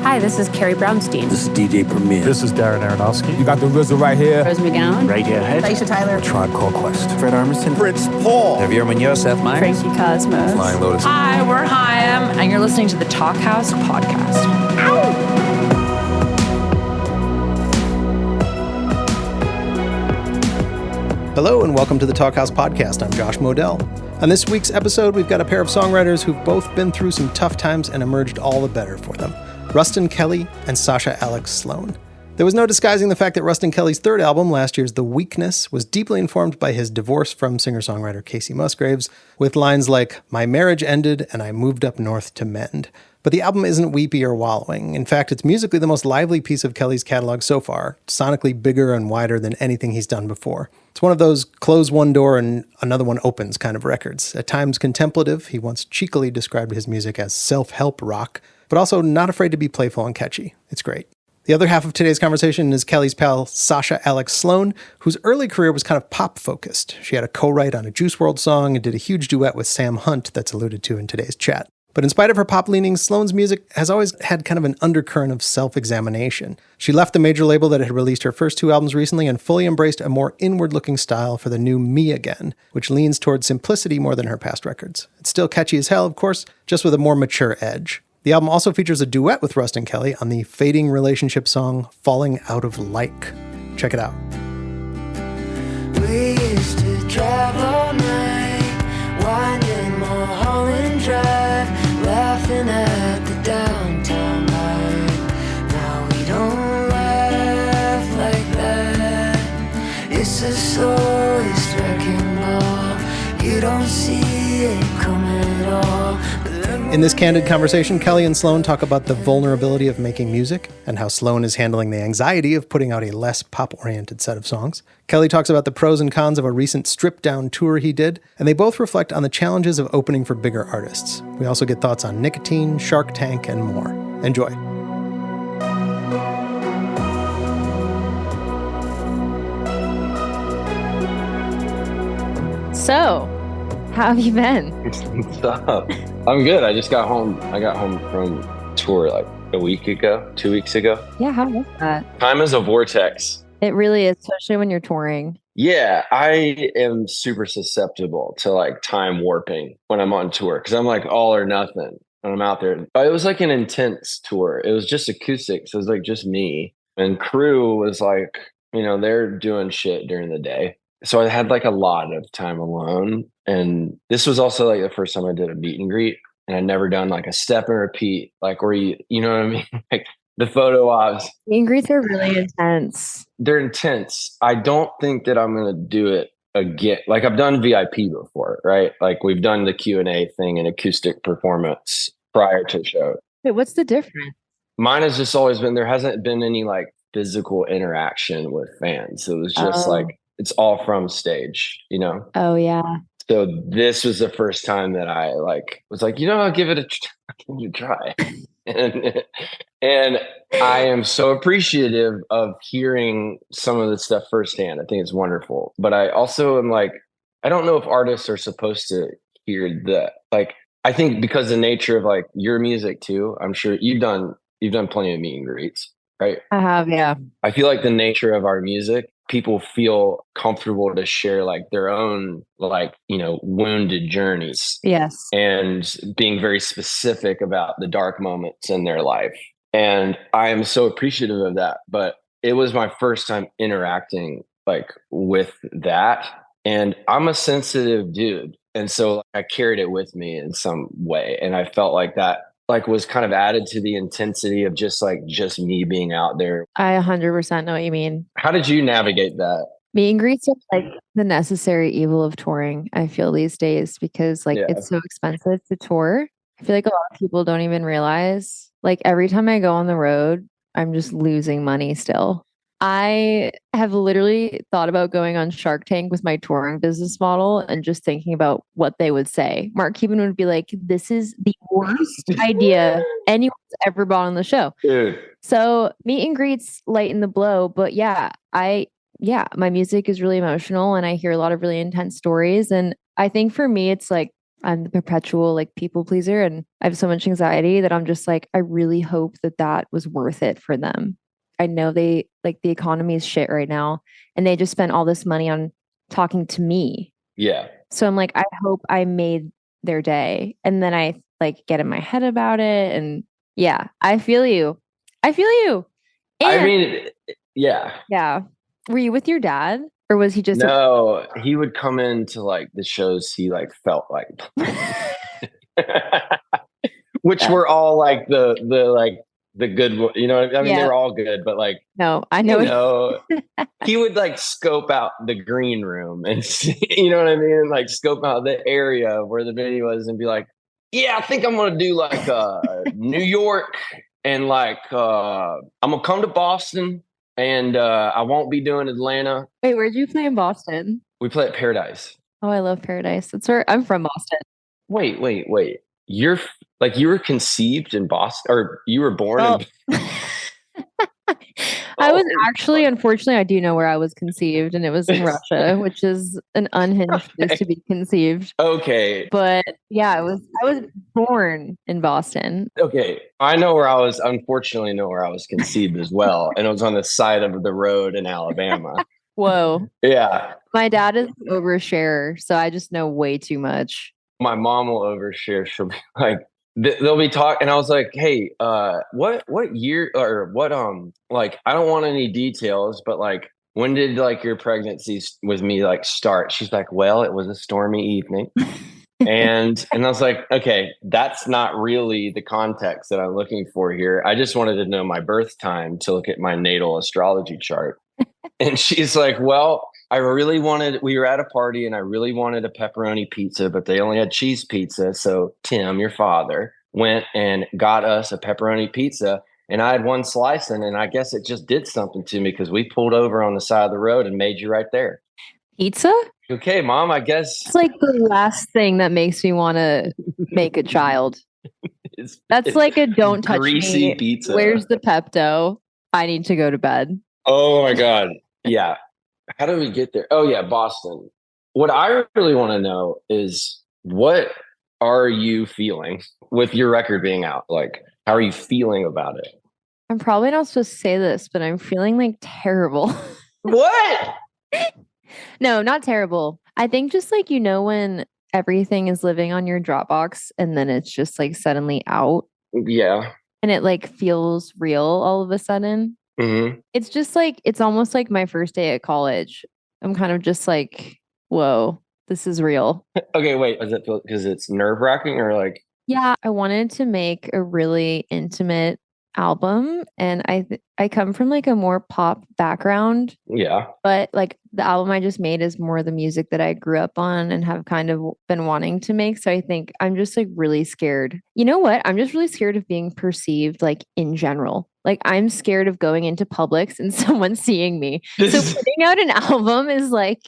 Hi, this is Carrie Brownstein. This is DJ Premier. This is Darren Aronofsky. You got the RZA right here. Rose McGowan. Radiohead. Aisha Tyler. Tribe Called Quest. Fred Armisen. Prince Paul. Javier Munoz. Seth Meyers. Frankie Cosmos. Flying Lotus. Hi, we're Chaim, and you're listening to the Talkhouse Podcast. Hello and welcome to the Talkhouse Podcast. I'm Josh Modell. On this week's episode, we've got a pair of songwriters who've both been through some tough times and emerged all the better for them. Ruston Kelly and Sasha Alex Sloan. There was no disguising the fact that Ruston Kelly's third album, last year's The Weakness, was deeply informed by his divorce from singer-songwriter Kacey Musgraves, with lines like, "My marriage ended and I moved up north to mend." But the album isn't weepy or wallowing. In fact, it's musically the most lively piece of Kelly's catalog so far, sonically bigger and wider than anything he's done before. It's one of those close one door and another one opens kind of records. At times contemplative, he once cheekily described his music as self-help rock, but also not afraid to be playful and catchy. It's great. The other half of today's conversation is Kelly's pal Sasha Alex Sloan, whose early career was kind of pop-focused. She had a co-write on a Juice WRLD song and did a huge duet with Sam Hunt that's alluded to in today's chat. But in spite of her pop leanings, Sloan's music has always had kind of an undercurrent of self-examination. She left the major label that had released her first two albums recently and fully embraced a more inward-looking style for the new Me Again, which leans towards simplicity more than her past records. It's still catchy as hell, of course, just with a more mature edge. The album also features a duet with Ruston Kelly on the fading relationship song Falling Out of Like. Check it out. We used to drive all night, winding Mulholland Drive, laughing at the downtown light. Now we don't laugh like that. It's a slowest wrecking ball. You don't see it coming at all. In this candid conversation, Kelly and Sloan talk about the vulnerability of making music and how Sloan is handling the anxiety of putting out a less pop-oriented set of songs. Kelly talks about the pros and cons of a recent stripped-down tour he did, and they both reflect on the challenges of opening for bigger artists. We also get thoughts on nicotine, Shark Tank, and more. Enjoy. So, how have you been? What's up? I'm good. I just got home. I got home from tour like a week ago, 2 weeks ago. Yeah, how was that? Time is a vortex. It really is, especially when you're touring. Yeah, I am super susceptible to like time warping when I'm on tour because I'm like all or nothing when I'm out there. It was like an intense tour. It was just acoustics. It was like just me, and crew was like, they're doing shit during the day. So I had like a lot of time alone. And this was also like the first time I did a meet and greet. And I'd never done like a step and repeat, like where you know what I mean? Like the photo ops. Meet and greets are really intense. They're intense. I don't think that I'm going to do it again. Like I've done VIP before, right? Like we've done the Q&A thing and acoustic performance prior to the show. Wait, what's the difference? Mine has just always been, there hasn't been any like physical interaction with fans. It was just like, it's all from stage, Oh, yeah. So this was the first time that I was like, I'll give it a try. and I am so appreciative of hearing some of this stuff firsthand. I think it's wonderful. But I also am like, I don't know if artists are supposed to hear that. Like, I think because the nature of like your music too, I'm sure you've done plenty of meet and greets, right? I have, yeah. I feel like the nature of our music, people feel comfortable to share like their own wounded journeys. Yes. And being very specific about the dark moments in their life. And I am so appreciative of that. But it was my first time interacting like with that. And I'm a sensitive dude. And so I carried it with me in some way. And I felt like that was kind of added to the intensity of just me being out there. I 100% know what you mean. How did you navigate that? Meet and greets are like the necessary evil of touring, I feel these days, because it's so expensive to tour. I feel like a lot of people don't even realize, like every time I go on the road, I'm just losing money still. I have literally thought about going on Shark Tank with my touring business model and just thinking about what they would say. Mark Cuban would be like, this is the worst idea anyone's ever bought on the show. Dude. So meet and greets lighten the blow. But yeah, my music is really emotional and I hear a lot of really intense stories. And I think for me, it's like, I'm the perpetual like people pleaser, and I have so much anxiety that I'm just like, I really hope that was worth it for them. I know they like the economy is shit right now, and they just spent all this money on talking to me. Yeah. So I'm like, I hope I made their day. And then I like get in my head about it. And yeah, I feel you. And, I mean, yeah. Yeah. Were you with your dad, or was he just No, he would come into like the shows he like felt like which were all like the good, you know, I mean, they were all good, but like, no, I know, you know, he would like scope out the green room and see, you know what I mean? And like scope out the area where the video was and be like, yeah, I think I'm going to do like New York and like, I'm going to come to Boston and I won't be doing Atlanta. Wait, where'd you play in Boston? We play at Paradise. Oh, I love Paradise. That's where I'm from, Boston. Wait. You're like, you were conceived in Boston, or you were born in I was actually, unfortunately, I do know where I was conceived, and it was in Russia, which is an unhinged place to be conceived. Okay. But yeah, I was born in Boston. Okay. Unfortunately know where I was conceived as well. And it was on the side of the road in Alabama. Whoa. Yeah. My dad is an oversharer, so I just know way too much. My mom will overshare. She'll be like, they'll be talking, and I was like, hey, what year, or what, like, I don't want any details, but like, when did like your pregnancy with me like start? She's like, well, it was a stormy evening. and I was like, okay, that's not really the context that I'm looking for here. I just wanted to know my birth time to look at my natal astrology chart. And she's like, well, we were at a party and I really wanted a pepperoni pizza, but they only had cheese pizza. So Tim, your father, went and got us a pepperoni pizza, and I had one slice in, and I guess it just did something to me because we pulled over on the side of the road and made you right there. Pizza? Okay, Mom, I guess. It's like the last thing that makes me want to make a child. That's like a don't touch greasy me. Pizza. Where's the Pepto? I need to go to bed. Oh my God. Yeah. How did we get there? Oh yeah, Boston. What I really want to know is, what are you feeling with your record being out? Like, how are you feeling about it? I'm probably not supposed to say this, but I'm feeling like terrible. What? No, not terrible. I think just like, you know, when everything is living on your Dropbox and then it's just like suddenly out. Yeah. And it like feels real all of a sudden. Mm-hmm. It's just like, it's almost like my first day at college. I'm kind of just like, whoa, this is real. Okay, wait. Is it because it's nerve-wracking, or like? Yeah, I wanted to make a really intimate album, and I come from like a more pop background. Yeah. But like the album I just made is more the music that I grew up on and have kind of been wanting to make. So I think I'm just like really scared. You know what? I'm just really scared of being perceived, like in general. Like I'm scared of going into Publix and someone seeing me. So putting out an album is like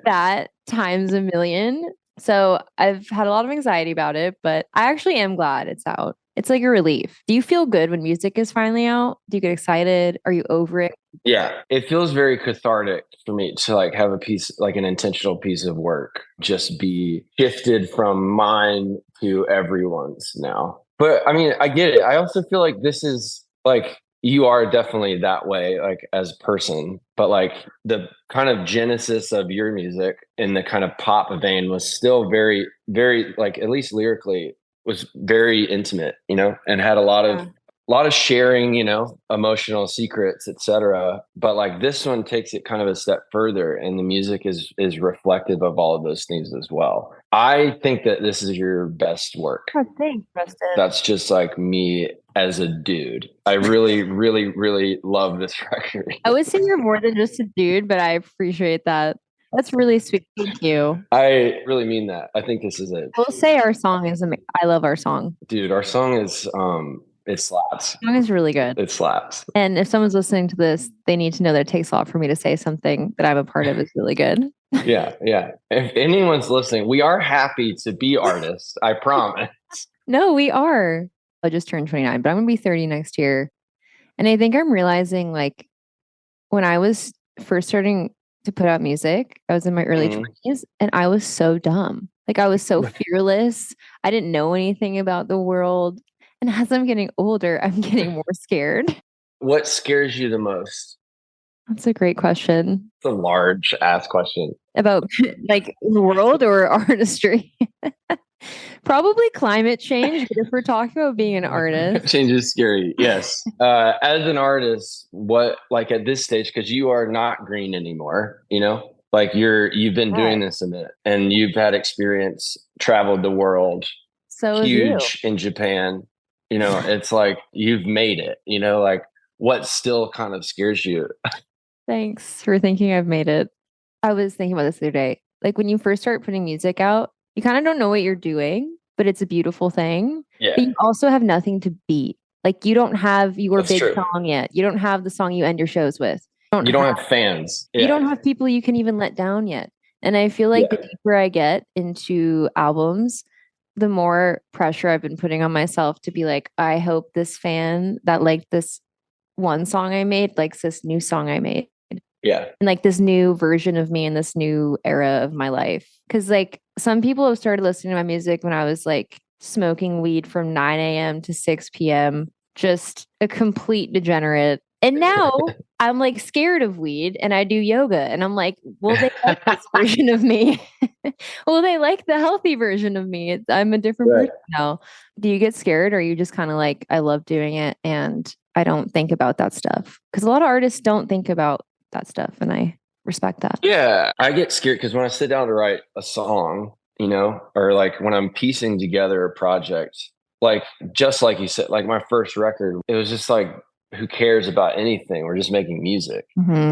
that times a million. So I've had a lot of anxiety about it, but I actually am glad it's out. It's like a relief. Do you feel good when music is finally out? Do you get excited? Are you over it? Yeah, it feels very cathartic for me to like have a piece, like an intentional piece of work, just be shifted from mine to everyone's now. But I mean, I get it. I also feel like this is like, you are definitely that way, like as a person, but like the kind of genesis of your music in the kind of pop vein was still very, very, like, at least lyrically, was very intimate, you know, and had a lot of sharing, you know, emotional secrets, etc. But like this one takes it kind of a step further, and the music is reflective of all of those things as well. I think that this is your best work. Oh, thanks, Ruston. That's just like me as a dude. I really, really, really love this record. I would say you're more than just a dude, but I appreciate that. That's really sweet. Thank you. I really mean that. I think this is it. I will say our song is amazing. I love our song. Dude, our song is it slaps. The song is really good. It slaps. And if someone's listening to this, they need to know that it takes a lot for me to say something that I'm a part of is really good. Yeah. If anyone's listening, we are happy to be artists. I promise. No, we are. I just turned 29, but I'm going to be 30 next year. And I think I'm realizing, like, when I was first starting to put out music, I was in my early 20s, and I was so dumb. Like I was so fearless. I didn't know anything about the world. And as I'm getting older, I'm getting more scared. What scares you the most? That's a great question. It's a large ass question. About like the world or artistry? Probably climate change, but if we're talking about being an artist. Change is scary, yes. As an artist, what, like at this stage, because you are not green anymore, you know? Like you've been doing this a minute and you've had experience, traveled the world, so huge in Japan. You know, it's like you've made it, you know, like what still kind of scares you? Thanks for thinking I've made it. I was thinking about this the other day. Like when you first start putting music out, you kind of don't know what you're doing, but it's a beautiful thing. Yeah. But you also have nothing to beat. Like you don't have your That's big true. song yet. You don't have the song you end your shows with. You don't have fans. You don't have people you can even let down yet. And I feel like the deeper I get into albums, the more pressure I've been putting on myself to be like, I hope this fan that liked this one song I made likes this new song I made. Yeah. And like this new version of me in this new era of my life. Cause like some people have started listening to my music when I was like smoking weed from 9 a.m. to 6 p.m. Just a complete degenerate. And now I'm like scared of weed and I do yoga and I'm like, will they like this version of me? Will they like the healthy version of me? I'm a different person now. Do you get scared or are you just kind of like, I love doing it and I don't think about that stuff? Because a lot of artists don't think about that stuff and I respect that. Yeah, I get scared because when I sit down to write a song, you know, or like when I'm piecing together a project, like just like you said, like my first record, it was just like, who cares about anything? We're just making music,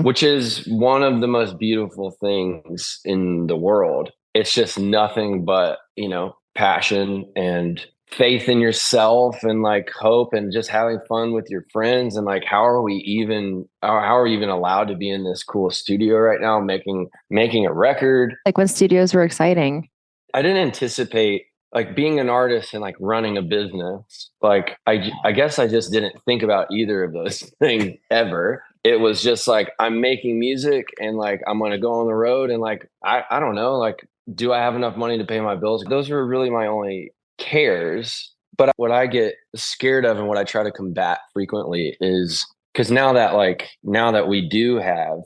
which is one of the most beautiful things in the world. It's just nothing but, you know, passion and faith in yourself and like hope and just having fun with your friends. And like, how are we even allowed to be in this cool studio right now, making a record? Like when studios were exciting. I didn't anticipate like being an artist and like running a business. Like, I guess I just didn't think about either of those things ever. It was just like, I'm making music and like, I'm going to go on the road and like, I don't know, like, do I have enough money to pay my bills? Those were really my only cares. But what I get scared of and what I try to combat frequently is because now that we do have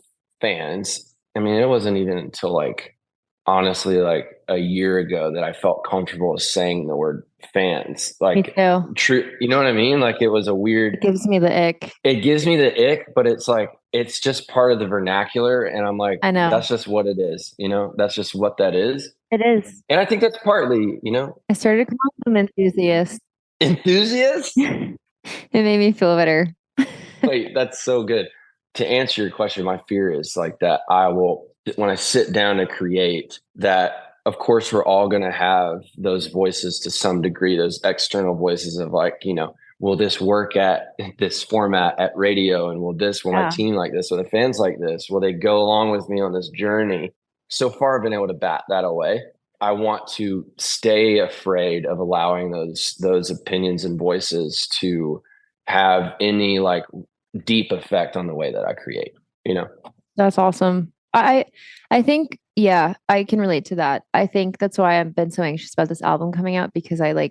fans, I mean, it wasn't even until like, honestly, like a year ago that I felt comfortable saying the word fans. Like, me too. True. You know what I mean? Like it was a weird. It gives me the ick. It gives me the ick, but it's like, it's just part of the vernacular. And I'm like, I know. That's just what it is. You know, that's just what that is. It is. And I think that's partly, you know. I started calling them enthusiasts. Enthusiasts? It made me feel better. Wait, that's so good. To answer your question, my fear is like that when I sit down to create that, of course, we're all going to have those voices to some degree, those external voices of like, you know, will this work at this format at radio? And will my team like this? Will the fans like this? Will they go along with me on this journey? So far, I've been able to bat that away. I want to stay afraid of allowing those opinions and voices to have any like deep effect on the way that I create, you know? That's awesome. I think, yeah, I can relate to that. I think that's why I've been so anxious about this album coming out because I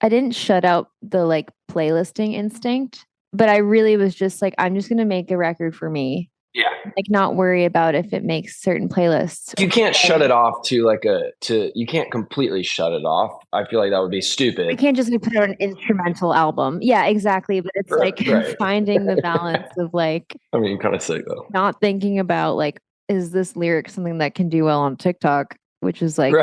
didn't shut out the like playlisting instinct, but I really was just like, I'm just going to make a record for me. Yeah. Like not worry about if it makes certain playlists. You can't shut it off you can't completely shut it off. I feel like that would be stupid. You can't just put out an instrumental album. Yeah, exactly. But it's finding the balance of like, I mean, kind of sick though. Not thinking about like, is this lyric something that can do well on TikTok, which is like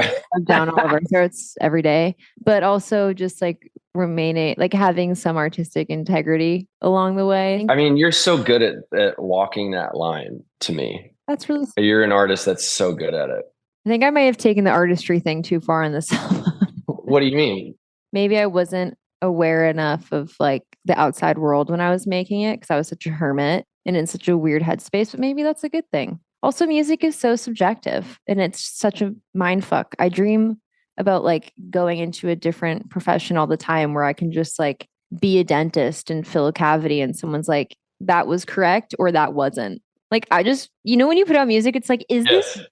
down all of our throats every day, but also just like remaining like having some artistic integrity along the way. I mean, you're so good at walking that line to me. That's really, you're an artist that's so good at it. I think I may have taken the artistry thing too far in this album. What do you mean? Maybe I wasn't aware enough of like the outside world when I was making it because I was such a hermit and in such a weird headspace, but maybe that's a good thing. Also, music is so subjective and it's such a mind fuck. I dream about like going into a different profession all the time where I can just like be a dentist and fill a cavity and someone's like, that was correct or that wasn't. Like I just, when you put out music, it's like, is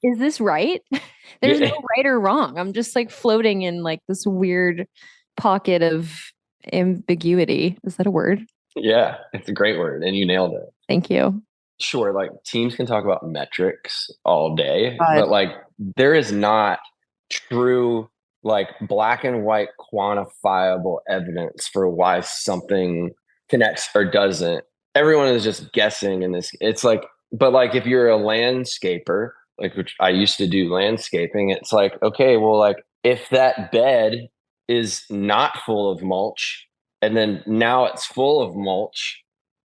this right? There's no right or wrong. I'm just like floating in like this weird pocket of ambiguity. Is that a word? Yeah, it's a great word. And you nailed it. Thank you. Sure. Like teams can talk about metrics all day, but like there is not true, like black and white quantifiable evidence for why something connects or doesn't. Everyone is just guessing in this. It's like, but like if you're a landscaper, like which I used to do landscaping, it's like, okay, well, like if that bed is not full of mulch and then now it's full of mulch,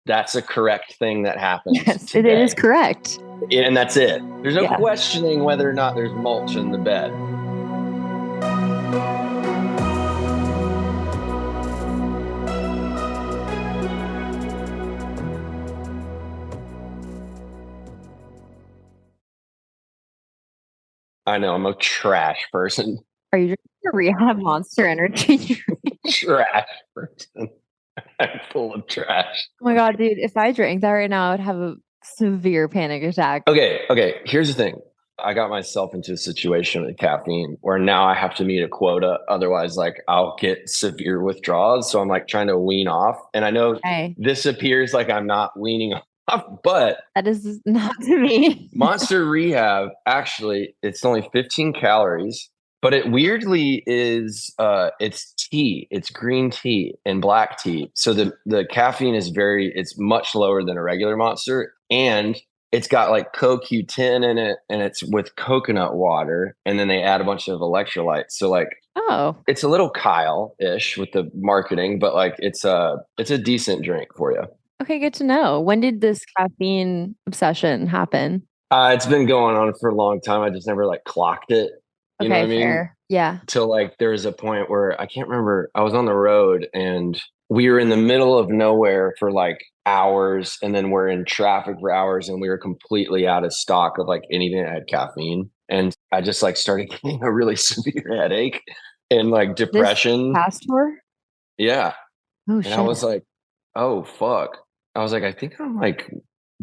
that's a correct thing that happens. Yes, it is correct. And that's it. There's no questioning whether or not there's mulch in the bed. I know, I'm a trash person. Are you drinking a Rehab Monster Energy drink? Trash person. I'm full of trash. Oh my God, dude. If I drank that right now, I would have a severe panic attack. Okay. Here's the thing. I got myself into a situation with caffeine where now I have to meet a quota. Otherwise, like I'll get severe withdrawals. So I'm like trying to wean off. And I know this appears like I'm not weaning off, but that is not to me. Monster Rehab, actually, it's only 15 calories. But it weirdly is, it's tea. It's green tea and black tea. So the caffeine is it's much lower than a regular Monster. And it's got like CoQ10 in it and it's with coconut water. And then they add a bunch of electrolytes. So like, it's a little Kyle-ish with the marketing, but like it's a decent drink for you. Okay, good to know. When did this caffeine obsession happen? It's been going on for a long time. I just never like clocked it. You know what I mean? Fair. Yeah. Till like there was a point where I can't remember. I was on the road and we were in the middle of nowhere for like hours, and then we're in traffic for hours, and we were completely out of stock of like anything that had caffeine. And I just like started getting a really severe headache and like depression. This past tour? Yeah. Oh shit. And I was like, oh fuck. I was like, I think I'm like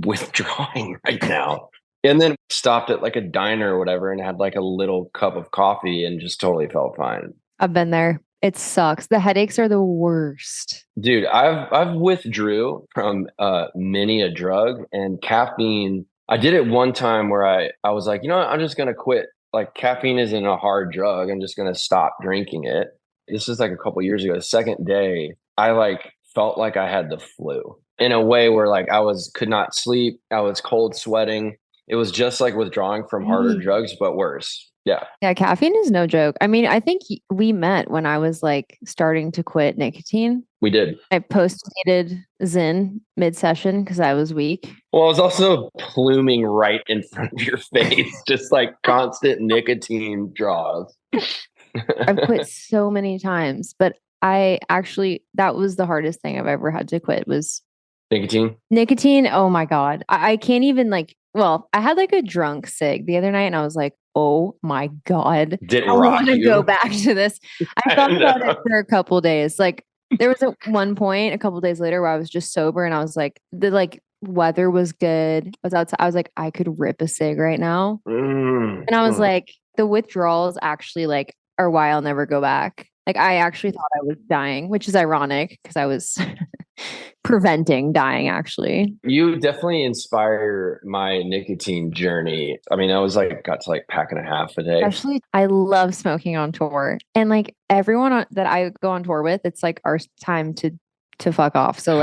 withdrawing right now. And then stopped at like a diner or whatever and had like a little cup of coffee and just totally felt fine. I've been there. It sucks. The headaches are the worst. Dude, I've withdrew from many a drug, and caffeine. I did it one time where I was like, you know what? I'm just going to quit. Like caffeine isn't a hard drug. I'm just going to stop drinking it. This is like a couple years ago. The second day, I like felt like I had the flu in a way where like could not sleep. I was cold sweating. It was just like withdrawing from harder drugs, but worse. Yeah. Yeah. Caffeine is no joke. I mean, I think we met when I was like starting to quit nicotine. We did. I post-dated Zyn mid-session because I was weak. Well, I was also pluming right in front of your face, just like constant nicotine draws. I've quit so many times, but that was the hardest thing I've ever had to quit was Nicotine. Oh my God. I can't even I had like a drunk cig the other night and I was like, oh my God. I want to go back to this. I thought about it for a couple days. Like there was one point a couple days later where I was just sober and I was like, the weather was good. I was outside. I was like, I could rip a cig right now. And I was like, the withdrawals actually are why I'll never go back. Like I actually thought I was dying, which is ironic because I was preventing dying actually. You definitely inspire my nicotine journey. I mean, I was got to pack and a half a day. Especially I love smoking on tour. And everyone that I go on tour with, it's our time to fuck off. So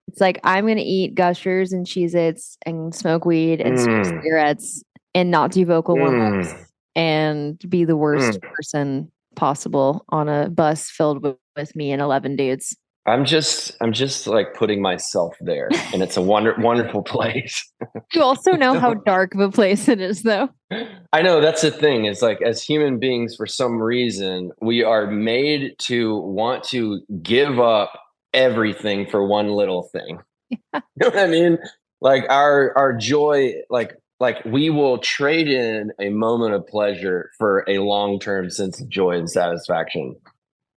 it's I'm going to eat Gushers and Cheez-Its and smoke weed and smoke cigarettes and not do vocal warm-ups and be the worst person possible on a bus filled with me and 11 dudes. I'm just putting myself there, and it's a wonderful place. You also know how dark of a place it is, though. I know that's the thing. Is as human beings, for some reason, we are made to want to give up everything for one little thing. Yeah. You know what I mean? Our joy, we will trade in a moment of pleasure for a long-term sense of joy and satisfaction.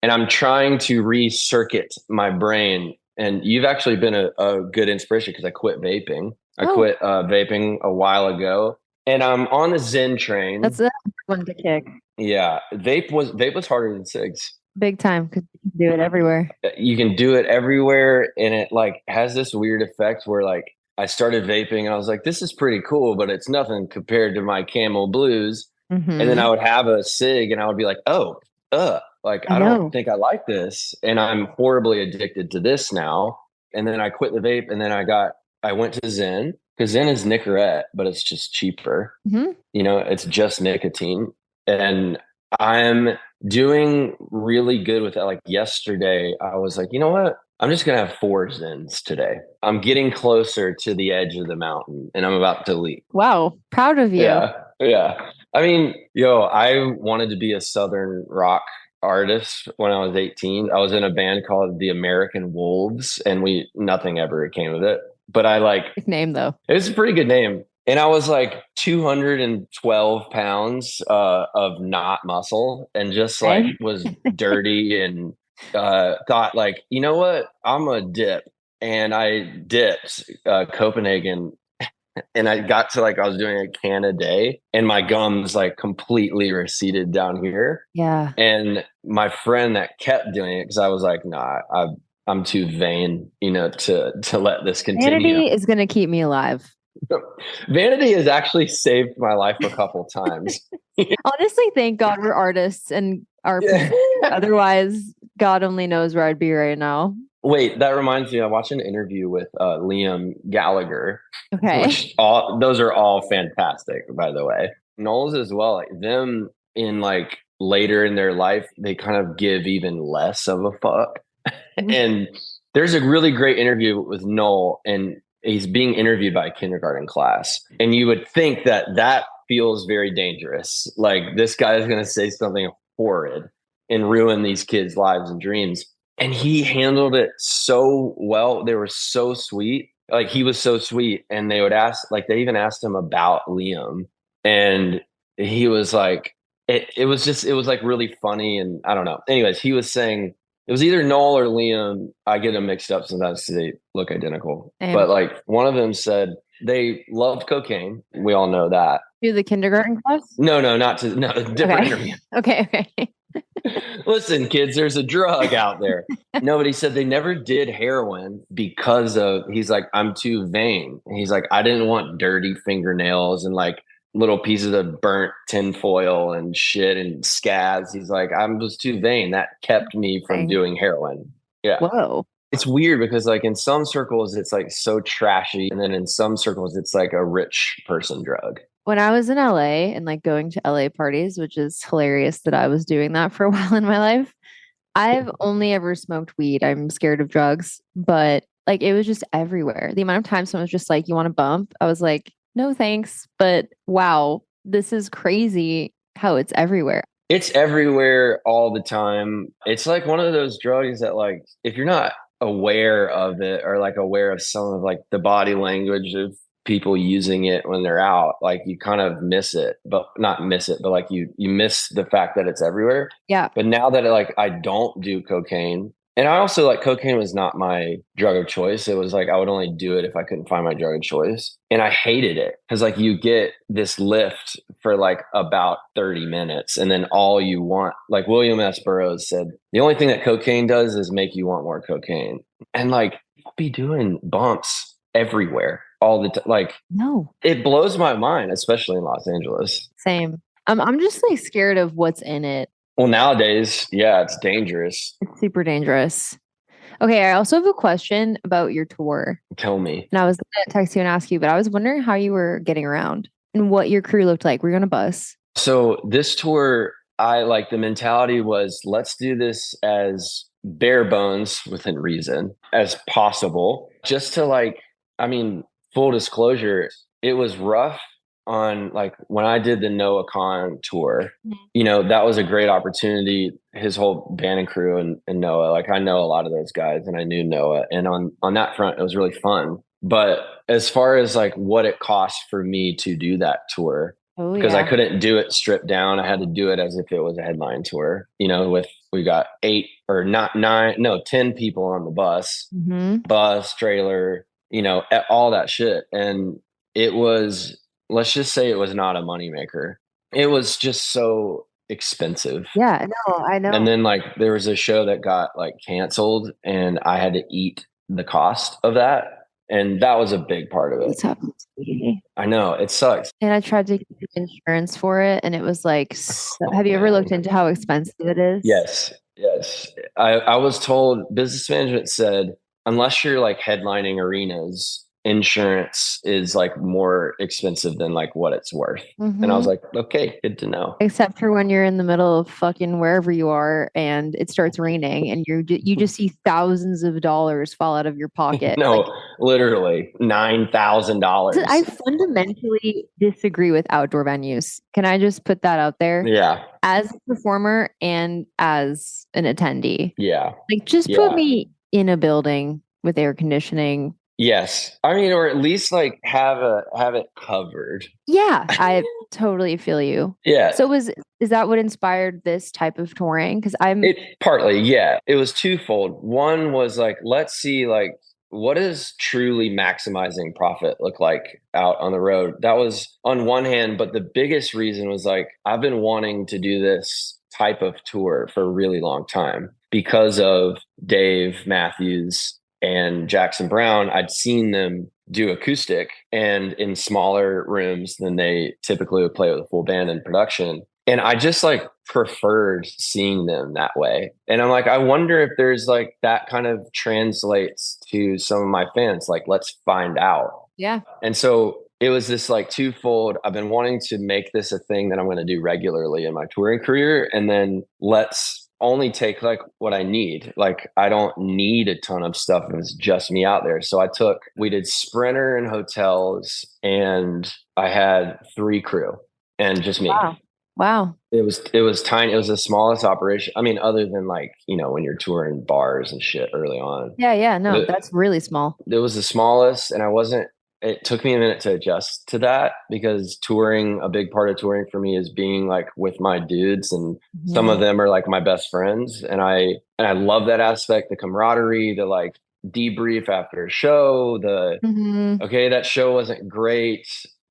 And I'm trying to recircuit my brain. And you've actually been a good inspiration because I quit vaping. I quit vaping a while ago, and I'm on the Zen train. That's a one to kick. Yeah, vape was harder than cigs. Big time, because you can do it everywhere. You can do it everywhere, and it like has this weird effect where like I started vaping and I was like, this is pretty cool, but it's nothing compared to my Camel Blues. Mm-hmm. And then I would have a cig and I would be like, like I don't think I like this, and I'm horribly addicted to this now. And then I quit the vape, and then I went to Zen, because Zen is Nicorette, but it's just cheaper. Mm-hmm. You know, it's just nicotine. And I'm doing really good with that. Like yesterday, I was like, you know what? I'm just going to have 4 Zens today. I'm getting closer to the edge of the mountain, and I'm about to leap. Wow. Proud of you. Yeah. I mean, I wanted to be a Southern rock artist when I was 18. I was in a band called the American Wolves, and nothing ever came of it. But Good name though. It was a pretty good name. And I was like 212 pounds of not muscle, and just like was dirty, and thought like, you know what? I'm a dip. And I dipped Copenhagen, and I got to I was doing a can a day, and my gums like completely receded down here. Yeah. And my friend that kept doing it, because I was like, nah, I'm too vain, to let this continue. Vanity is going to keep me alive. Vanity has actually saved my life a couple times. Honestly, thank God we're artists and otherwise, God only knows where I'd be right now. Wait, that reminds me, I watched an interview with Liam Gallagher. Okay. Those are all fantastic, by the way. Knowles as well, like them in later in their life, they kind of give even less of a fuck. And there's a really great interview with Noel, and he's being interviewed by a kindergarten class. And you would think that feels very dangerous. Like, this guy is going to say something horrid and ruin these kids' lives and dreams. And he handled it so well. They were so sweet. Like, he was so sweet. And they would ask, they even asked him about Liam. And he was like, it was really funny. And I don't know. Anyways, he was saying, it was either Noel or Liam. I get them mixed up sometimes because they look identical. But one of them said they loved cocaine. We all know that. Do the kindergarten class? No, different interview. Okay. Listen, kids, there's a drug out there. No, but he said they never did heroin because he's like, I'm too vain. And he's like, I didn't want dirty fingernails and little pieces of burnt tinfoil and shit and scabs. He's like, I was too vain. That kept me from doing heroin. Yeah. Whoa. It's weird because in some circles, it's so trashy. And then in some circles, it's a rich person drug. When I was in LA and going to LA parties, which is hilarious that I was doing that for a while in my life, I've only ever smoked weed. I'm scared of drugs, but it was just everywhere. The amount of times someone was just like, you want a bump? I was like, no, thanks. But wow, this is crazy how it's everywhere. It's everywhere all the time. It's one of those drugs that if you're not aware of it or aware of some of the body language of people using it when they're out, you kind of miss it, but not miss it, but you miss the fact that it's everywhere. Yeah. But now that I don't do cocaine, and I also cocaine was not my drug of choice. It was I would only do it if I couldn't find my drug of choice. And I hated it because you get this lift for about 30 minutes. And then all you want, William S. Burroughs said, the only thing that cocaine does is make you want more cocaine. And I'll be doing bumps everywhere all the time. No, it blows my mind, especially in Los Angeles. Same. I'm just scared of what's in it. Well, nowadays, yeah, it's dangerous. It's super dangerous. Okay, I also have a question about your tour. Tell me. And I was going to text you and ask you, but I was wondering how you were getting around and what your crew looked like. Were you on a bus? So this tour, the mentality was, let's do this as bare bones within reason as possible. Just to full disclosure, it was rough on when I did the Noah Khan tour. That was a great opportunity. His whole band and crew and Noah, I know a lot of those guys, and I knew Noah, and on that front, it was really fun. But as far as what it cost for me to do that tour, because I couldn't do it stripped down, I had to do it as if it was a headline tour. We got 10 people on the bus, bus trailer, all that shit. And it was, let's just say it was not a moneymaker. It was just so expensive. Yeah, no, I know. And then like there was a show that got like canceled and I had to eat the cost of that. And that was a big part of it. It's happened to me. I know, it sucks. And I tried to get insurance for it, and it was like, have you ever looked into how expensive it is? Yes. I was told, business management said, unless you're like headlining arenas, insurance is like more expensive than like what it's worth. And I was like, okay, good to know. Except for when you're in the middle of fucking wherever you are and it starts raining and you just see thousands of dollars fall out of your pocket. No, literally $9,000. I fundamentally disagree with outdoor venues. Can I just put that out there? Yeah. As a performer and as an attendee. Yeah. Like just put me in a building with air conditioning. Yes. I mean, or at least like have it covered. Yeah, I totally feel you. Yeah. So is that what inspired this type of touring? Because partly, yeah. It was twofold. One was like, let's see like what does truly maximizing profit look like out on the road? That was on one hand, but the biggest reason was like, I've been wanting to do this type of tour for a really long time because of Dave Matthews and Jackson Brown. I'd seen them do acoustic and in smaller rooms than they typically would play with a full band in production. And I just like preferred seeing them that way. And I'm like, I wonder if there's like that kind of translates to some of my fans. Like, let's find out. Yeah. And so it was this like twofold. I've been wanting to make this a thing that I'm going to do regularly in my touring career. And then let's only take like what I need. Like I don't need a ton of stuff. It's just me out there. So we did Sprinter and hotels and I had 3 crew and just me. Wow. It was tiny. It was the smallest operation. I mean, other than like, when you're touring bars and shit early on. Yeah. No, that's really small. It was the smallest and it took me a minute to adjust to that because a big part of touring for me is being like with my dudes and some of them are like my best friends. And I love that aspect, the camaraderie, the like debrief after a show, okay, that show wasn't great.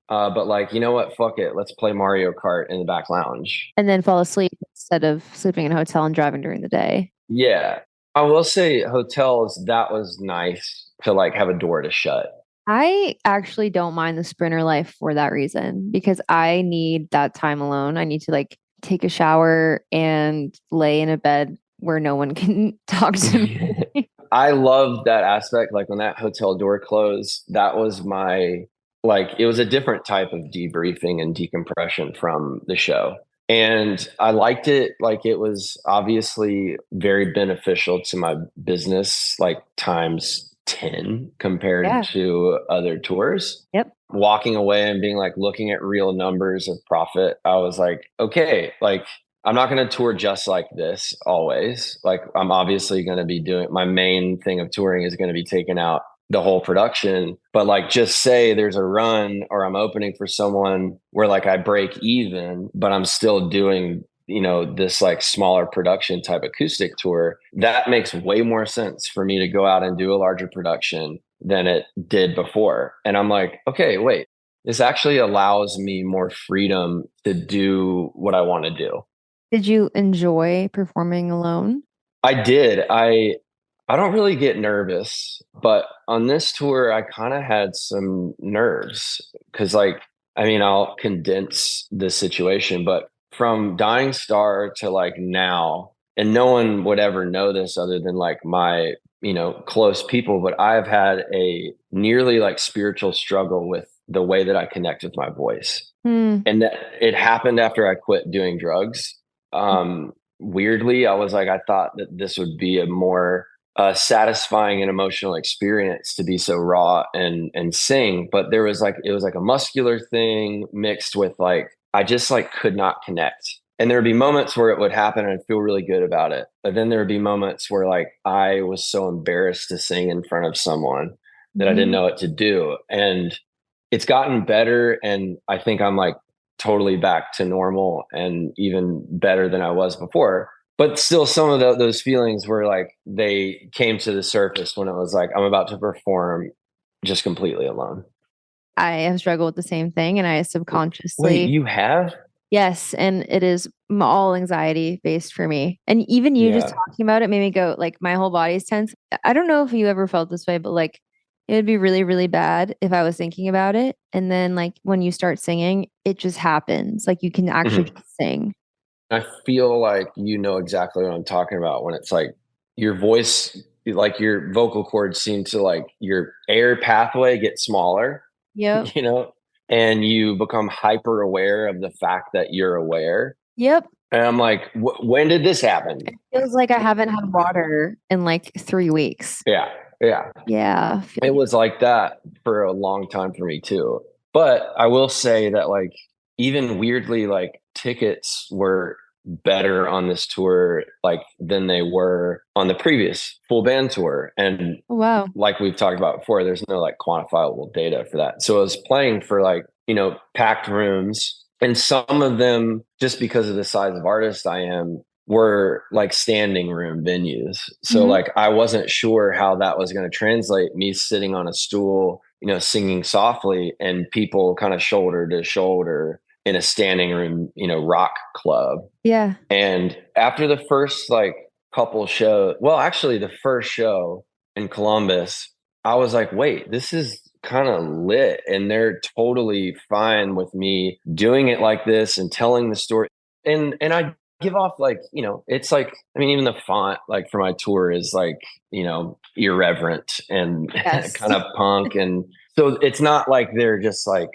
But like, you know what? Fuck it. Let's play Mario Kart in the back lounge. And then fall asleep instead of sleeping in a hotel and driving during the day. Yeah. I will say hotels, that was nice to like have a door to shut. I actually don't mind the Sprinter life for that reason because I need that time alone. I need to like take a shower and lay in a bed where no one can talk to me. I love that aspect. Like when that hotel door closed, that was it was a different type of debriefing and decompression from the show. And I liked it. Like it was obviously very beneficial to my business, like times 10 compared to other tours. Yep. Walking away and being like, looking at real numbers of profit, I was like, okay, like I'm not going to tour just like this always. Like I'm obviously going to be my main thing of touring is going to be taking out the whole production, but like just say there's a run or I'm opening for someone where like I break even, but I'm still doing this like smaller production type acoustic tour, that makes way more sense for me to go out and do a larger production than it did before. And I'm like, okay, wait, this actually allows me more freedom to do what I want to do. Did you enjoy performing alone? I did. I don't really get nervous, but on this tour, I kind of had some nerves because I'll condense the situation, but from Dying Star to like now, and no one would ever know this other than like my, close people, but I've had a nearly like spiritual struggle with the way that I connect with my voice. And that it happened after I quit doing drugs. Weirdly, I was like, I thought that this would be a more satisfying and emotional experience to be so raw and sing. But it was like a muscular thing mixed with like, I just like could not connect. And there would be moments where it would happen and I'd feel really good about it. But then there would be moments where like I was so embarrassed to sing in front of someone that I didn't know what to do. And it's gotten better. And I think I'm like totally back to normal and even better than I was before. But still some of those feelings were like, they came to the surface when it was like, I'm about to perform just completely alone. I have struggled with the same thing, and I subconsciously. Wait, you have? Yes, and it is all anxiety based for me. And even you just talking about it made me go, like, my whole body's tense. I don't know if you ever felt this way, but like it would be really, really bad if I was thinking about it. And then like when you start singing, it just happens. Like you can actually just sing. I feel like you know exactly what I'm talking about when it's like your voice, like your vocal cords seem to like your air pathway get smaller. Yep. You know, and you become hyper aware of the fact that you're aware. Yep. And I'm like, when did this happen? It feels like I haven't had water in like 3 weeks. Yeah. Yeah. It was like that for a long time for me too. But I will say that like even weirdly, like tickets were better on this tour like than they were on the previous full band tour. And wow, like we've talked about before, there's no like quantifiable data for that. So I was playing for like, you know, packed rooms, and some of them, just because of the size of artist I am, were like standing room venues. So like I wasn't sure how that was going to translate, me sitting on a stool, you know, singing softly and people kind of shoulder to shoulder in a standing room, you know, rock club. Yeah. And after the first like couple shows, well, actually the first show in Columbus, I was like, wait, this is kind of lit. And they're totally fine with me doing it like this and telling the story. And I give off like, you know, it's like, I mean, even the font like for my tour is like, you know, irreverent and kind of punk. And so it's not like they're just like,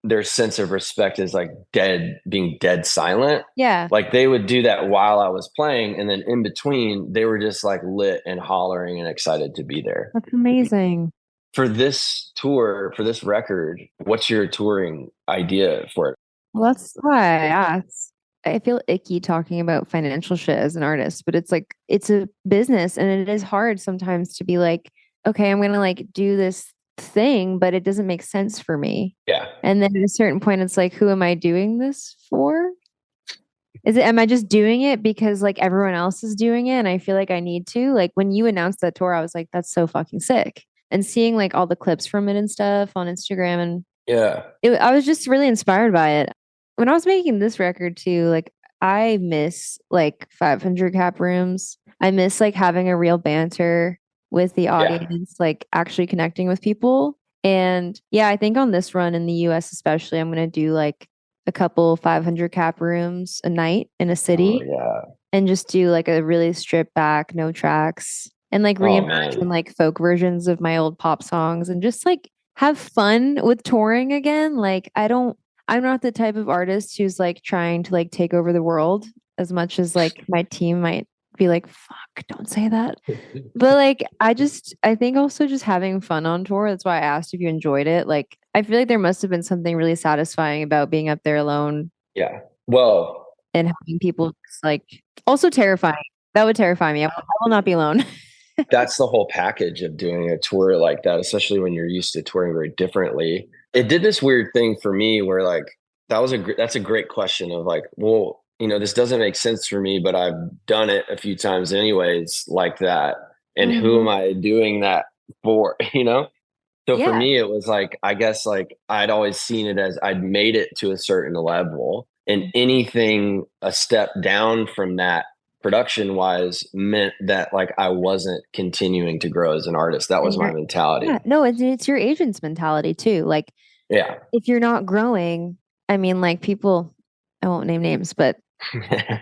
their sense of respect is like being dead silent. Yeah. Like they would do that while I was playing. And then in between, they were just like lit and hollering and excited to be there. That's amazing. For this tour, for this record, what's your touring idea for it? Well, that's why I asked. I feel icky talking about financial shit as an artist, but it's like, it's a business and it is hard sometimes to be like, okay, I'm going to like do this thing, but it doesn't make sense for me. Yeah. And then at a certain point, it's like, who am I doing this for? Am I just doing it because like everyone else is doing it and I feel like I need to? Like when you announced that tour, I was like, that's so fucking sick. And seeing like all the clips from it and stuff on Instagram, and I was just really inspired by it. When I was making this record too, like I miss like 500 cap rooms. I miss like having a real banter with the audience, like actually connecting with people. And yeah, I think on this run in the US especially, I'm going to do like a couple 500 cap rooms a night in a city and just do like a really stripped back, no tracks, and like reimagine like folk versions of my old pop songs and just like have fun with touring again. Like I'm not the type of artist who's like trying to like take over the world as much as like my team might be like, fuck, don't say that. But like, I think also just having fun on tour. That's why I asked if you enjoyed it. Like, I feel like there must have been something really satisfying about being up there alone. Yeah. Well, and having people just, like, also terrifying. That would terrify me. I will not be alone. That's the whole package of doing a tour like that, especially when you're used to touring very differently. It did this weird thing for me where like, that's a great question of like, well, you know, this doesn't make sense for me, but I've done it a few times anyways, like that. And who am I doing that for? You know? So for me, it was like, I guess like I'd always seen it as I'd made it to a certain level, and anything a step down from that production wise meant that like I wasn't continuing to grow as an artist. That was my mentality. Yeah, no, it's your agent's mentality too. Like, if you're not growing, I mean, like people, I won't name names, but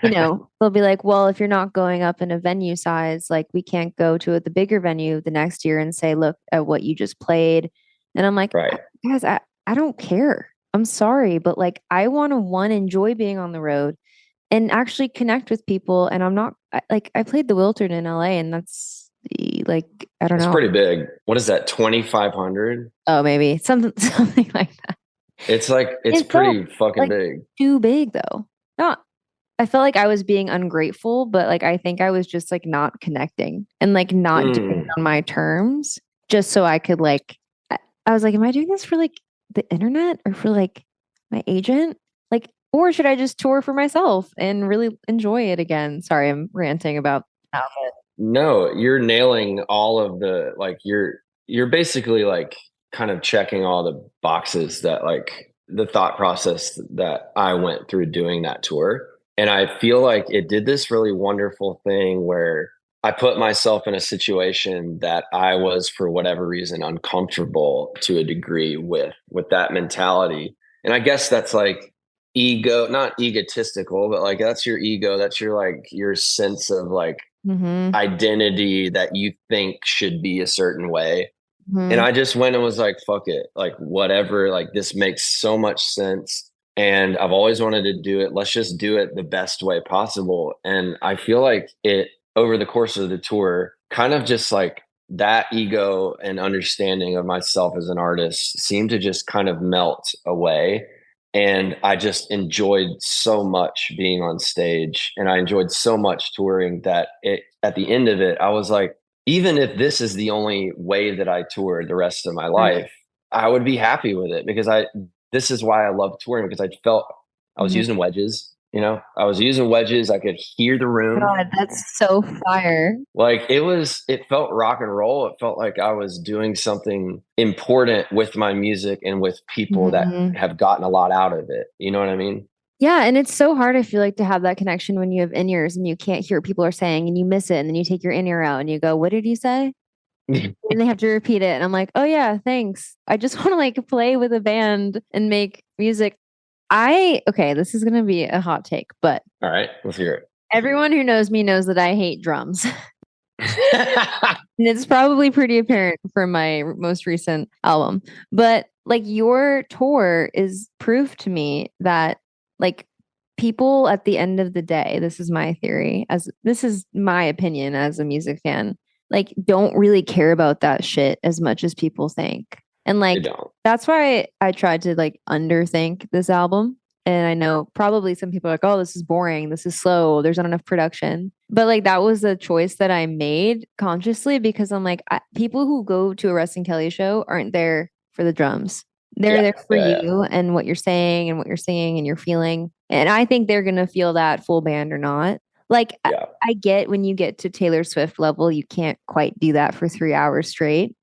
you know, they'll be like, well, if you're not going up in a venue size, like we can't go to the bigger venue the next year and say, look at what you just played. And I'm like, guys, I don't care. I'm sorry, but like I want to enjoy being on the road and actually connect with people. And I'm not like, I played the Wiltern in LA, and that's like, I don't know. It's pretty big. What is that? 2,500? Oh, maybe something like that. It's like, it's pretty fucking like, big. Too big though. I felt like I was being ungrateful, but like I think I was just like not connecting and like not doing it on my terms, just so I could like, I was like, am I doing this for like the internet or for like my agent? Like, or should I just tour for myself and really enjoy it again? Sorry, I'm ranting about that. No, you're nailing all of the, like you're basically like kind of checking all the boxes that like the thought process that I went through doing that tour. And I feel like it did this really wonderful thing where I put myself in a situation that I was, for whatever reason, uncomfortable to a degree with that mentality. And I guess that's like ego, not egotistical, but like that's your ego. That's your like your sense of like identity that you think should be a certain way. And I just went and was like, fuck it, like whatever, like this makes so much sense. And I've always wanted to do it. Let's just do it the best way possible. And I feel like it, over the course of the tour, kind of just like that ego and understanding of myself as an artist seemed to just kind of melt away. And I just enjoyed so much being on stage, and I enjoyed so much touring that at the end of it, I was like, even if this is the only way that I tour the rest of my life, I would be happy with it, because this is why I love touring, because I felt I was using wedges. I was using wedges. I could hear the room. God, that's so fire. Like it felt rock and roll. It felt like I was doing something important with my music and with people that have gotten a lot out of it. You know what I mean? Yeah. And it's so hard, I feel like, to have that connection when you have in-ears and you can't hear what people are saying and you miss it. And then you take your in-ear out and you go, what did he say? And they have to repeat it. And I'm like, oh yeah, thanks. I just want to like play with a band and make music. Okay, this is going to be a hot take, but all right, let's hear it. Everyone who knows me knows that I hate drums. And it's probably pretty apparent from my most recent album. But like your tour is proof to me that like people at the end of the day, this is my theory, this is my opinion as a music fan, like don't really care about that shit as much as people think. And like, that's why I tried to like underthink this album. And I know probably some people are like, oh, this is boring. This is slow. There's not enough production. But like, that was a choice that I made consciously, because I'm like, people who go to a Ruston Kelly show aren't there for the drums. They're there for you and what you're saying and what you're singing and you're feeling. And I think they're going to feel that full band or not. Like, I get when you get to Taylor Swift level, you can't quite do that for 3 hours straight.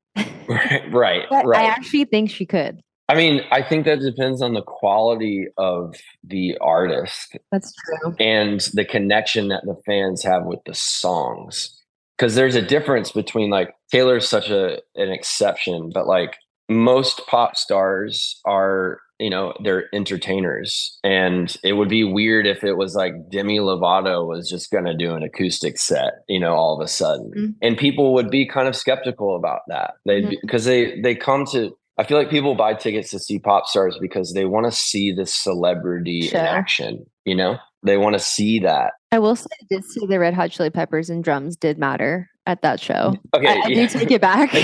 Right. I actually think she could. I mean, I think that depends on the quality of the artist. That's true. And the connection that the fans have with the songs. Because there's a difference between like Taylor's such an exception, but like most pop stars are, they're entertainers. And it would be weird if it was like Demi Lovato was just going to do an acoustic set, all of a sudden. And people would be kind of skeptical about that. Because they come to, I feel like people buy tickets to see pop stars because they want to see this celebrity in action, They want to see that. I will say I did see the Red Hot Chili Peppers, and drums did matter at that show. Okay, I do take it back.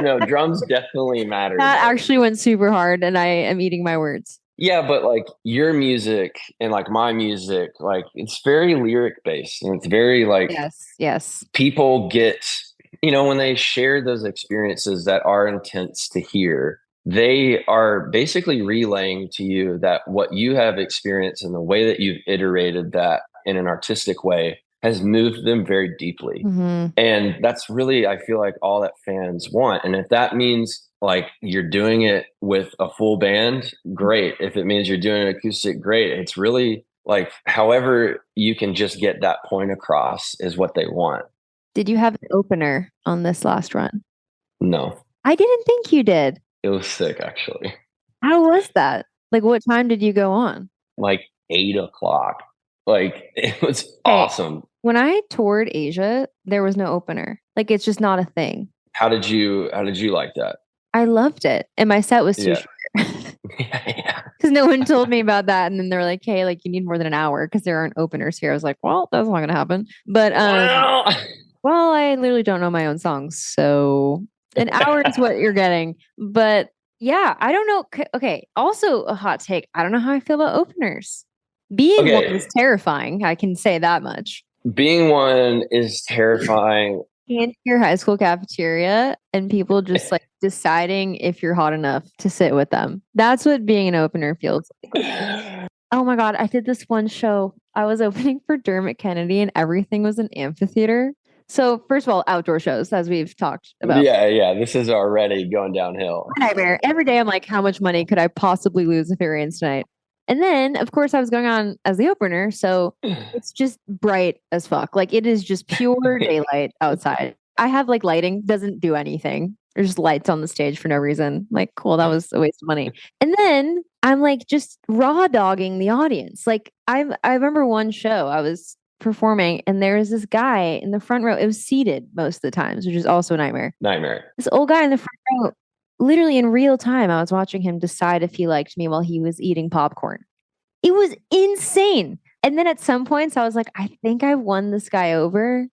No, drums definitely matter. That actually went super hard, and I am eating my words. Yeah, but like your music and like my music, like it's very lyric based, and it's very like yes. People get, when they share those experiences that are intense to hear, they are basically relaying to you that what you have experienced and the way that you've iterated that in an artistic way has moved them very deeply. And that's really, I feel like, all that fans want. And if that means like you're doing it with a full band, great. If it means you're doing an acoustic, great. It's really like however you can just get that point across is what they want. Did you have an opener on this last run? No. I didn't think you did. It was sick, actually. How was that? Like, what time did you go on? Like 8:00. Like, it was awesome. When I toured Asia, there was no opener. Like, it's just not a thing. How did you like that? I loved it. And my set was too short. Because no one told me about that. And then they're like, hey, like, you need more than an hour because there aren't openers here. I was like, well, that's not going to happen. But, well, I literally don't know my own songs. So an hour is what you're getting. But yeah, I don't know. Okay. Also a hot take. I don't know how I feel about openers. Being one is terrifying. I can say that much. Being one is terrifying. In your high school cafeteria and people just like deciding if you're hot enough to sit with them. That's what being an opener feels like. Oh my God. I did this one show. I was opening for Dermot Kennedy and everything was an amphitheater. So first of all, outdoor shows, as we've talked about. Yeah. This is already going downhill. Nightmare. Every day I'm like, how much money could I possibly lose if it rains tonight? And then, of course, I was going on as the opener. So it's just bright as fuck. Like it is just pure daylight outside. I have like lighting, doesn't do anything. There's just lights on the stage for no reason. Like, cool, that was a waste of money. And then I'm like just raw dogging the audience. Like I remember one show I was performing and there was this guy in the front row. It was seated most of the times, which is also a nightmare. This old guy in the front row, literally in real time, I was watching him decide if he liked me while he was eating popcorn. It was insane. And then at some points I was like, I think I won this guy over.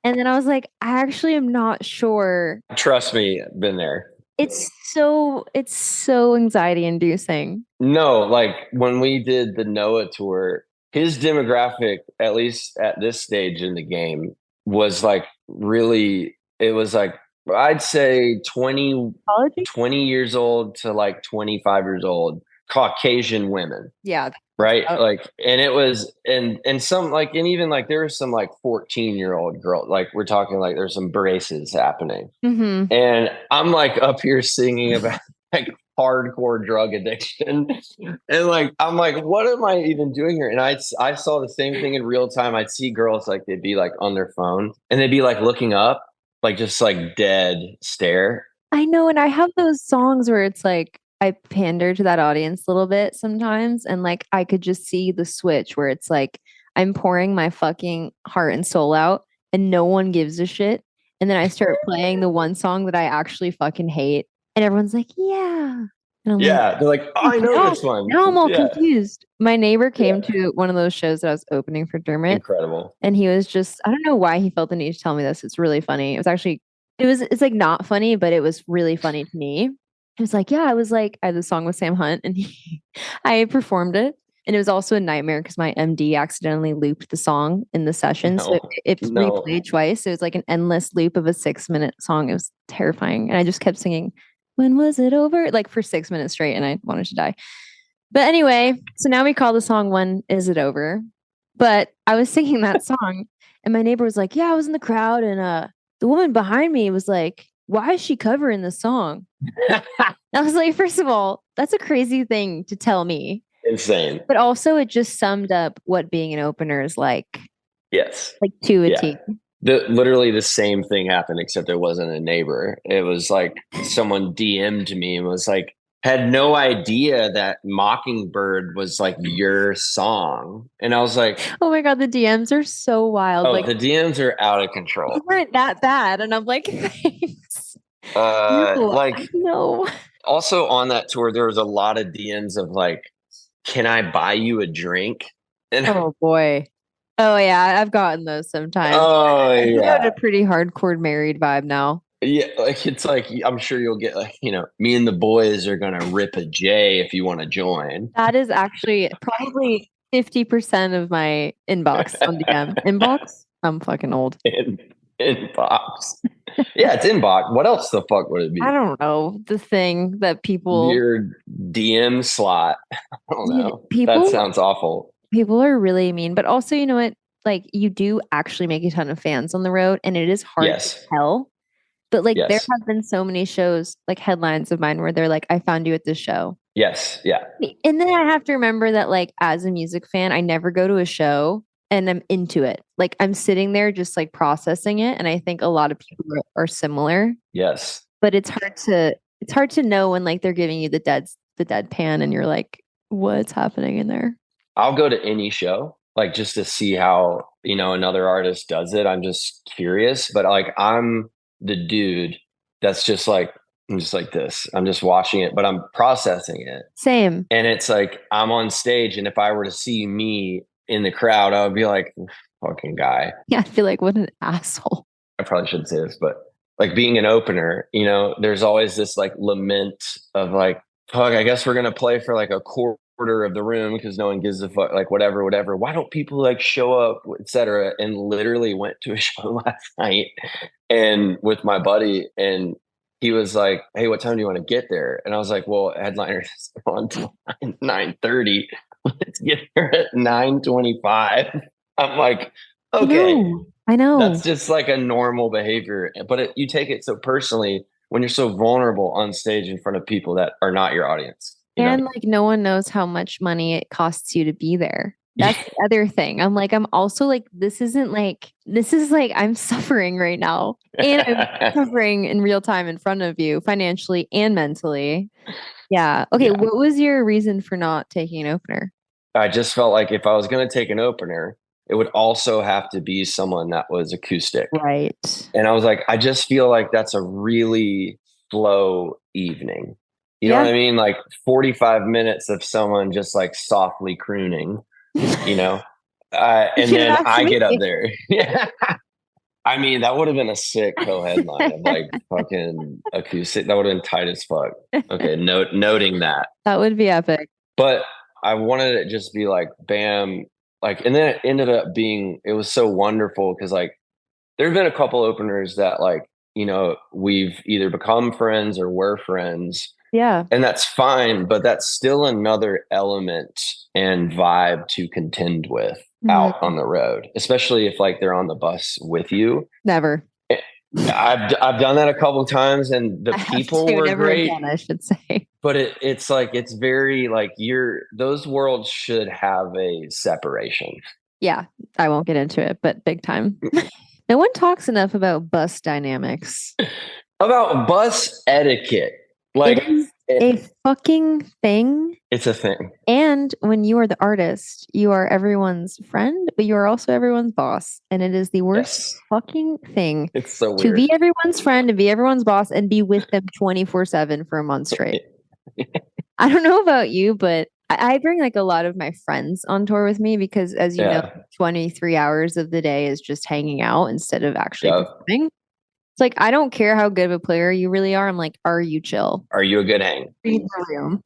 And then I was like, I actually am not sure. Trust me, been there. It's so anxiety inducing. No, like when we did the Noah tour, his demographic, at least at this stage in the game, was like really, it was like, I'd say 20 years old to like 25 years old, Caucasian women. Yeah. Right. Like, and it was, and some like, and even like, there was some like 14-year-old girl, like we're talking like there's some braces happening. Mm-hmm. And I'm like up here singing about like hardcore drug addiction. And like, I'm like, what am I even doing here? And I saw the same thing in real time. I'd see girls like, they'd be like on their phone and they'd be like looking up, like just like dead stare. I know. And I have those songs where it's like, I pander to that audience a little bit sometimes. And like, I could just see the switch where it's like, I'm pouring my fucking heart and soul out and no one gives a shit. And then I start playing the one song that I actually fucking hate. And everyone's like, yeah. And I'm like, they're like, oh, I know this one. Now I'm all confused. My neighbor came to one of those shows that I was opening for Dermot. Incredible. And he was just, I don't know why he felt the need to tell me this. It's really funny. It's like not funny, but it was really funny to me. He was like, yeah, I had the song with Sam Hunt and I performed it. And it was also a nightmare because my MD accidentally looped the song in the session. So it replayed twice. It was like an endless loop of a 6-minute song. It was terrifying. And I just kept singing, when was it over? Like for 6 minutes straight. And I wanted to die. But anyway, so now we call the song When Is It Over? But I was singing that song and my neighbor was like, yeah, I was in the crowd. And the woman behind me was like, why is she covering the song? I was like, first of all, that's a crazy thing to tell me. Insane. But also it just summed up what being an opener is like. Yes. Like to a T. Literally the same thing happened, except it wasn't a neighbor. It was like someone DM'd me and was like, had no idea that Mockingbird was like your song. And I was like, oh my God, the DMs are so wild. Oh, like the DMs are out of control. They weren't that bad. And I'm like, thanks. No. Also on that tour, there was a lot of DMs of like, can I buy you a drink? And oh boy. Oh yeah, I've gotten those sometimes. Oh yeah. You got a pretty hardcore married vibe now. Yeah, like it's like I'm sure you'll get like, me and the boys are gonna rip a J if you want to join. That is actually probably 50% of my inbox on DM. Inbox? I'm fucking old. Inbox. Yeah, it's inbox. What else the fuck would it be? I don't know. The thing that people your DM slot. I don't know. That sounds awful. People are really mean, but also, you know what? Like you do actually make a ton of fans on the road and it is hard to tell. But like there have been so many shows, like headlines of mine where they're like, I found you at this show. Yes. Yeah. And then I have to remember that like as a music fan, I never go to a show and I'm into it. Like I'm sitting there just like processing it. And I think a lot of people are similar. Yes. But it's hard to know when like they're giving you the deadpan and you're like, what's happening in there? I'll go to any show, like just to see how, another artist does it. I'm just curious, but like I'm the dude that's just like, I'm just like this. I'm just watching it, but I'm processing it. Same. And it's like, I'm on stage. And if I were to see me in the crowd, I would be like, fucking guy. Yeah. I feel like what an asshole. I probably shouldn't say this, but like being an opener, there's always this like lament of like, fuck, I guess we're going to play for like a quarter of the room because no one gives a fuck, like whatever. Why don't people like show up, etc. And literally went to a show last night and with my buddy and he was like, hey, what time do you want to get there? And I was like, well, headliners on 9:30. Let's get there at 9:25. I'm like, okay. I know. That's just like a normal behavior. But you take it so personally when you're so vulnerable on stage in front of people that are not your audience. And like no one knows how much money it costs you to be there. That's the other thing. I'm also like, this is like I'm suffering right now. And I'm suffering in real time in front of you financially and mentally. Yeah. Okay. Yeah. What was your reason for not taking an opener? I just felt like if I was going to take an opener, it would also have to be someone that was acoustic. Right. And I was like, I just feel like that's a really slow evening. You know what I mean? Like 45 minutes of someone just like softly crooning, and then I get up there. Yeah. I mean, that would have been a sick co-headline of like fucking acoustic. That would have been tight as fuck. Okay. Noting that. That would be epic. But I wanted it just be like, bam. Like, and then it ended up being, it was so wonderful because like there have been a couple openers that like, we've either become friends or we're friends. Yeah. And that's fine, but that's still another element and vibe to contend with out on the road, especially if like they're on the bus with you. Never. I've done that a couple of times and the people were great. Again, I should say. But it's like, it's very like those worlds should have a separation. Yeah. I won't get into it, but big time. No one talks enough about bus dynamics. About bus etiquette. Like it is a fucking thing. It's a thing. And when you are the artist, you are everyone's friend, but you are also everyone's boss. And it is the worst fucking thing. It's so weird. To be everyone's friend and be everyone's boss and be with them 24/7 for a month straight. I don't know about you, but I bring like a lot of my friends on tour with me because as you know, 23 hours of the day is just hanging out instead of actually performing. It's like, I don't care how good of a player you really are. I'm like, are you chill? Are you a good hang? Read the room.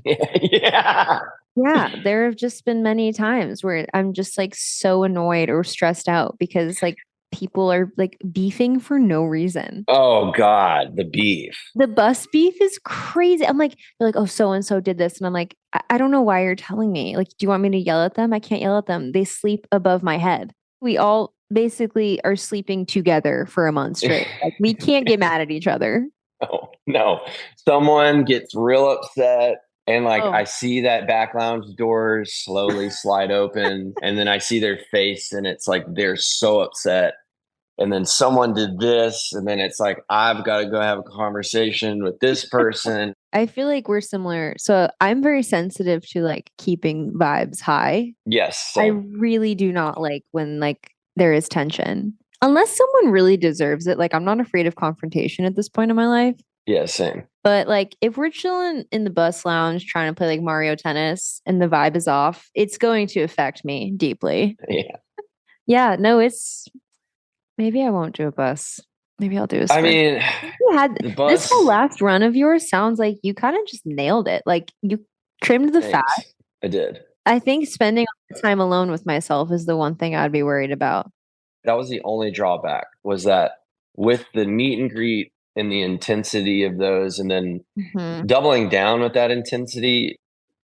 Yeah. Yeah. There have just been many times where I'm just like so annoyed or stressed out because like people are like beefing for no reason. Oh God, the beef. The bus beef is crazy. I'm like, they're like, oh, so-and-so did this. And I'm like, I don't know why you're telling me. Like, do you want me to yell at them? I can't yell at them. They sleep above my head. We all basically are sleeping together for a month straight. Like, we can't get mad at each other. Oh, no. Someone gets real upset and like I see that back lounge doors slowly slide open and then I see their face and it's like they're so upset. And then someone did this and then it's like I've got to go have a conversation with this person. I feel like we're similar. So I'm very sensitive to like keeping vibes high. Yes. I really do not like when like there is tension. Unless someone really deserves it. Like, I'm not afraid of confrontation at this point in my life. Yeah, same. But like, if we're chilling in the bus lounge trying to play like Mario Tennis and the vibe is off, it's going to affect me deeply. Yeah. Yeah, no, maybe I won't do a bus. Maybe I'll do a sprint. I mean, you had this whole last run of yours sounds like you kind of just nailed it. Like, you trimmed the fat. I did. I think spending time alone with myself is the one thing I'd be worried about. That was the only drawback, was that with the meet and greet and the intensity of those, and then doubling down with that intensity,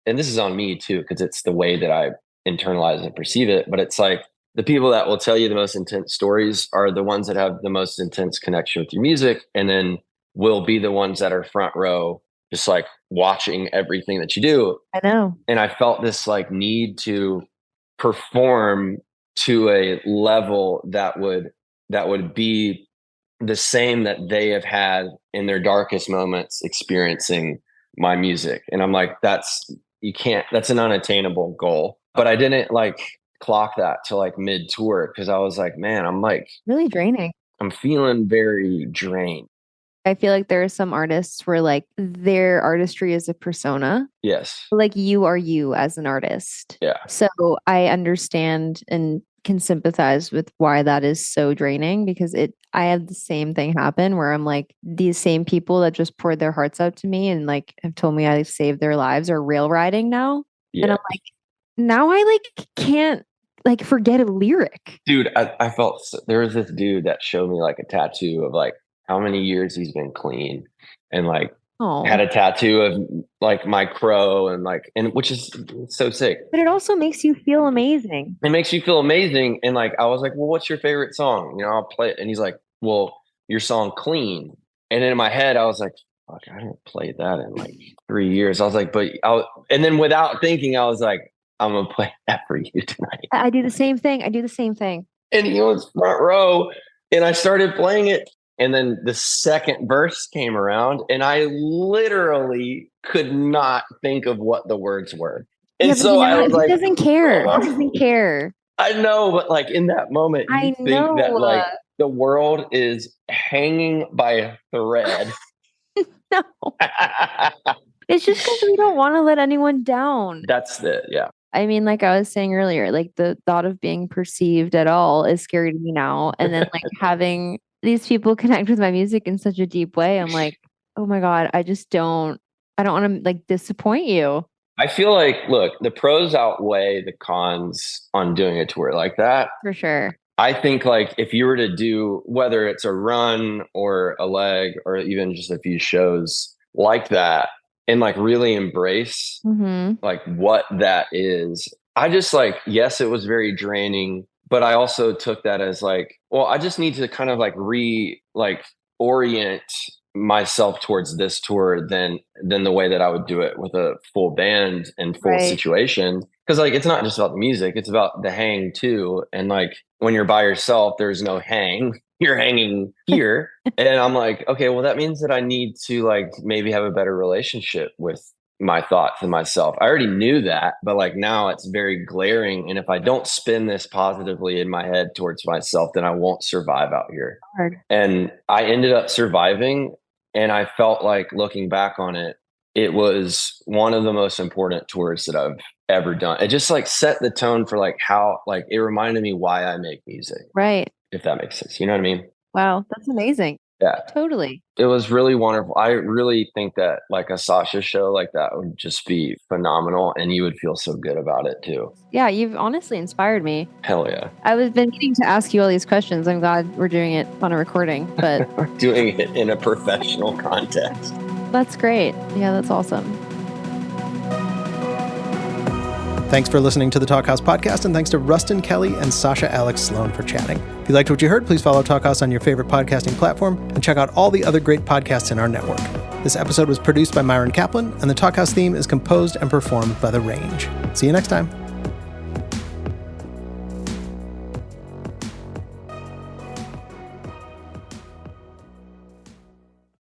and this is on me too, because it's the way that I internalize and perceive it, but it's like the people that will tell you the most intense stories are the ones that have the most intense connection with your music, and then will be the ones that are front row, just like watching everything that you do. I know. And I felt this like need to perform to a level that would be the same that they have had in their darkest moments experiencing my music. And I'm like, that's an unattainable goal. But I didn't like clock that till like mid tour because I was like, man, I'm like really draining. I'm feeling very drained. I feel like there are some artists where like their artistry is a persona. Yes. Like you are you as an artist. Yeah. So I understand and can sympathize with why that is so draining because I have the same thing happen where I'm like these same people that just poured their hearts out to me and like have told me I saved their lives are rail riding now. Yeah. And I'm like, now I like can't like forget a lyric. Dude, I felt there was this dude that showed me like a tattoo of like how many years he's been clean and like had a tattoo of like my crow and which is so sick. But it also makes you feel amazing. It makes you feel amazing. And like, I was like, well, what's your favorite song? You know, I'll play it. And he's like, well, your song Clean. And then in my head, I was like, fuck, I haven't played that in like 3 years. I was like, and then without thinking, I was like, I'm going to play that for you tonight. I do the same thing. And he was front row and I started playing it. And then the second verse came around and I literally could not think of what the words were. And so I was like, he doesn't care. He doesn't care. I know, but like in that moment, you think that like the world is hanging by a thread. No. It's just because we don't want to let anyone down. That's it. Yeah. I mean, like I was saying earlier, like the thought of being perceived at all is scary to me now. And then like having these people connect with my music in such a deep way, I'm like, oh my God, I don't want to like disappoint you. I feel like, look, the pros outweigh the cons on doing a tour like that. For sure. I think like if you were to do, whether it's a run or a leg or even just a few shows like that, and like really embrace like what that is. I just like, yes, it was very draining, but I also took that as like, well, I just need to kind of like orient myself towards this tour than the way that I would do it with a full band and full situation. Cause like, it's not just about the music, it's about the hang too. And like when you're by yourself, there's no hang. You're hanging here. And I'm like, okay, well, that means that I need to like maybe have a better relationship with my thoughts and myself. I already knew that, but like now it's very glaring. And if I don't spin this positively in my head towards myself, then I won't survive out here. Hard. And I ended up surviving. And I felt like looking back on it, it was one of the most important tours that I've ever done. It just like set the tone for like how, like it reminded me why I make music. Right. If that makes sense. You know what I mean? Wow. That's amazing. Yeah. Totally. It was really wonderful. I really think that like a Sasha show like that would just be phenomenal and you would feel so good about it too. Yeah. You've honestly inspired me. Hell yeah. I was been meaning to ask you all these questions. I'm glad we're doing it on a recording, but we're doing it in a professional context. That's great. Yeah, that's awesome. Thanks for listening to the Talkhouse Podcast, and thanks to Ruston Kelly and Sasha Alex Sloan for chatting. If you liked what you heard, please follow Talkhouse on your favorite podcasting platform and check out all the other great podcasts in our network. This episode was produced by Myron Kaplan, and the Talkhouse theme is composed and performed by The Range. See you next time.